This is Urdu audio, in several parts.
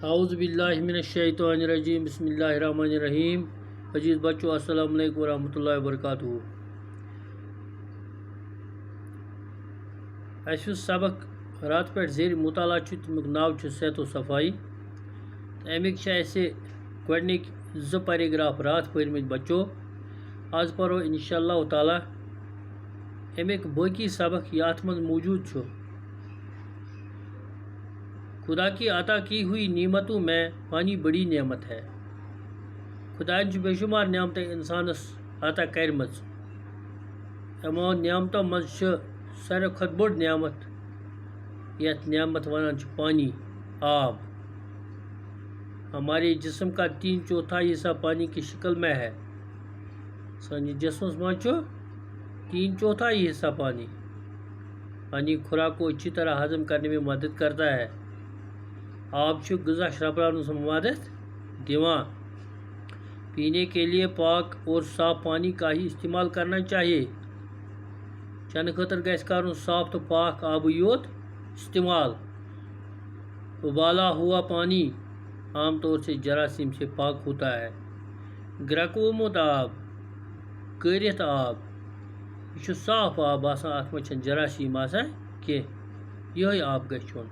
اعوذ باللہ من الشیطان الرجیم بسم اللہ الرحمن الرحیم. عزیز بچوں السلام علیکم ورحمۃ اللہ وبرکاتہ. اس سبق رات پہ زیر مطالعہ تمیک ناو صحت و صفائی. امیک اسے گۄڈنِکۍ زٕ پیراگراف رات پٔرمٕتۍ بچو. آز پرو انشاء اللہ تعالیٰ امیک باقی سبق یہ ات من موجود چھُ. خدا کی عطا کی ہوئی نعمتوں میں پانی بڑی نعمت ہے. خدایَن چھُ بے شمار نعمتیں انسانس عطا کرمژ. یِمو نعمتوں منٛز چھِ ساروی کھۄتہٕ بٔڑ نعمت یتھ نعمت ونان چھِ پانی، آب. ہمارے جسم کا 3/4 حصہ پانی کی شکل میں ہے. سٲنِس جسمس منٛز چھُ 3/4 حصہ پانی. پانی خوراک کو اچھی طرح ہضم کرنے میں مدد کرتا ہے. آب چھُ غذا شرپراونس میں مدد دیوان. پینے کے لیے پاک اور صاف پانی کا ہی استعمال کرنا چاہیے. چنہٕ خٲطرٕ گژھِ کرُن صاف تہٕ پاک آبٕے یوت استعمال. ابالا ہوا پانی عام طور سے جراثیم سے پاک ہوتا ہے. گرکومُت آب، کٲرِتھ آب، یہ چھُ صاف آب آسان. اتھ منٛز چھنہٕ جراثیم آسان کینٛہہ. یِہوٚے آب گژھِ چیوٚن.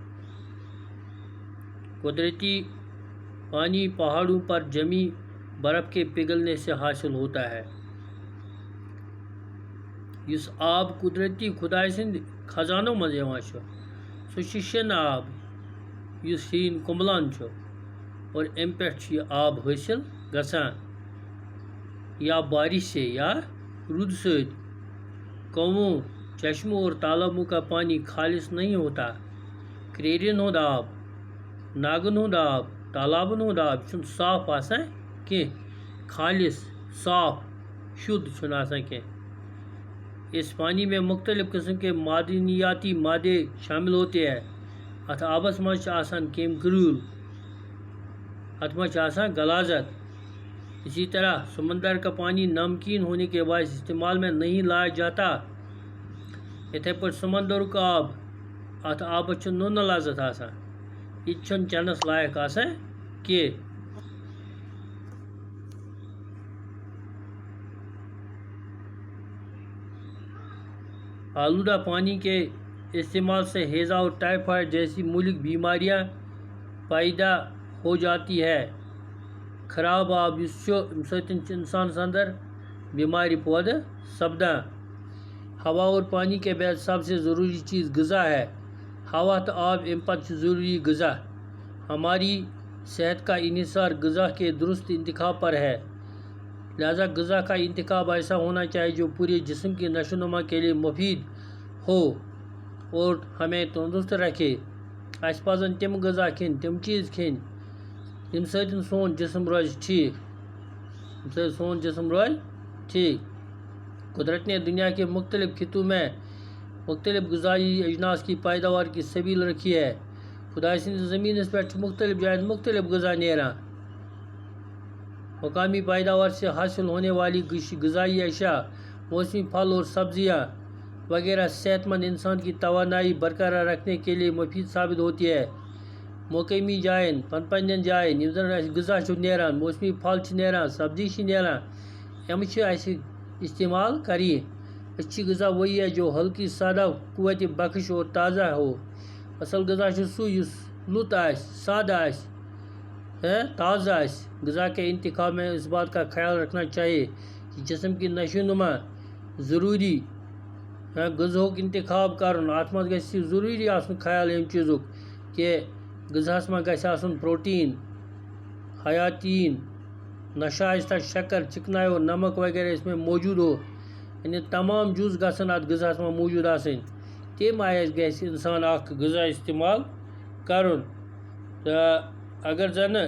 قدرتی پانی پہاڑوں پر جمی برف کے پگھلنے سے حاصل ہوتا ہے. یُس آب قدرتی خداے سٕنٛدِ خزانو منٛز یِوان چھُ سُہ چھُ شِنہٕ آب یُس شیٖن کُمبلان چھُ. اور اَمہِ پٮ۪ٹھ چھُ یہِ آب حٲصِل گژھان یا بارش سے یا رود سۭتۍ. کنووں، چشموں اور تالابوں کا پانی خالص نہیں ہوتا. کریرین ہُنٛد آب، ناگن ہُنٛد آب، تالابن ہُنٛد آب چھُنہٕ صاف آسان کینٛہہ. خالص، صاف، شدھ چھُنہٕ آسان کینٛہہ. اس پانی میں مختلف قسم کے معدنیاتی مادے شامل ہوتے ہیں. اتھ آبس منٛز چھِ آسان کیٚمۍ کرٛوٗل، اتھ منٛز چھِ آسان غلازت. اسی طرح سمندر کا پانی نمکین ہونے کے باعث استعمال میں نہیں لایا جاتا. یِتھے پٲٹھۍ سمندرُک آب، اتھ آبس چھُ نوٗنہٕ لذت آسان. یہ چھُنہٕ چٮ۪نس لایق آسان کینٛہہ. آلودہ پانی کے استعمال سے ہیضہ اور ٹائیفائڈ جیسی مہلک بیماریاں پیدا ہو جاتی ہے. خراب آب یُس چھُ اَمہِ سۭتۍ چھِ اِنسانس اندر بیمارِ پٲدٕ سپدان. ہوا اور پانی کے بعد سب سے ضروری چیز غذا ہے. ہوا تو آب اَمہِ پتہٕ چھُ ضروری غذا. ہماری صحت کا انحصار غذا کے درست انتخاب پر ہے. لہذا غذا کا انتخاب ایسا ہونا چاہیے جو پورے جسم کی نشو و نما کے لیے مفید ہو اور ہمیں تندرست رکھے. اَسہِ پزن تِم غذا کھیٚنۍ، تِم چیٖز کھیٚنۍ ییٚمہِ سۭتۍ سون جسم روزِ ٹھیٖک. ییٚمہِ سۭتۍ سون جسم روزِ ٹھیٖک. قدرت نے دنیا کے مختلف خطوں میں مختلف غذائی اجناس کی پیداوار کی سبیل رکھی ہے. خداے سٕنٛدِس زمینس پٮ۪ٹھ چھُ مختلف جائن مختلف غذا نیران. مقامی پیداوار سے حاصل ہونے والی غذائی اشیاء، موسمی پھل اور سبزیاں وغیرہ صحت مند انسان کی توانائی برقرار رکھنے کے لیے مفید ثابت ہوتی ہے. مقامی جائن پنٕنٮ۪ن جائن یِم زن اَسہِ غذا چھُ نیران، موسمی پھل چھِ نیران، سبزی چھِ نیران، یِم چھِ اَسہِ استعمال کرٕنۍ. اچھی غذا وہی ہے جو ہلکی، سادہ، قوت بخش اور تازہ ہو. اصل غذا چھُ سُے یُس لُت آسہِ، سادہ آسہِ، تازہ آسہِ. غذا کے انتخاب میں اس بات کا خیال رکھنا چاہیے کہ جسم کی نشو نما ضروری غذاہُک انتخاب کرُن. اتھ منٛز گژھِ ضروری آسُن خیال ییٚمہِ چیٖزُک کہ غذاہس منٛز گژھِ آسُن پروٹین، حیاتین، نشائستہ شکر، چکنائی اور نمک وغیرہ اس میں موجود ہو. یعنی تمام جز گژھن اتھ غذاہس منٛز موجود آسٕنۍ. تمہِ آیہِ گژھِ انسان اکھ غذا استعمال کرُن. تہٕ اگر زنہٕ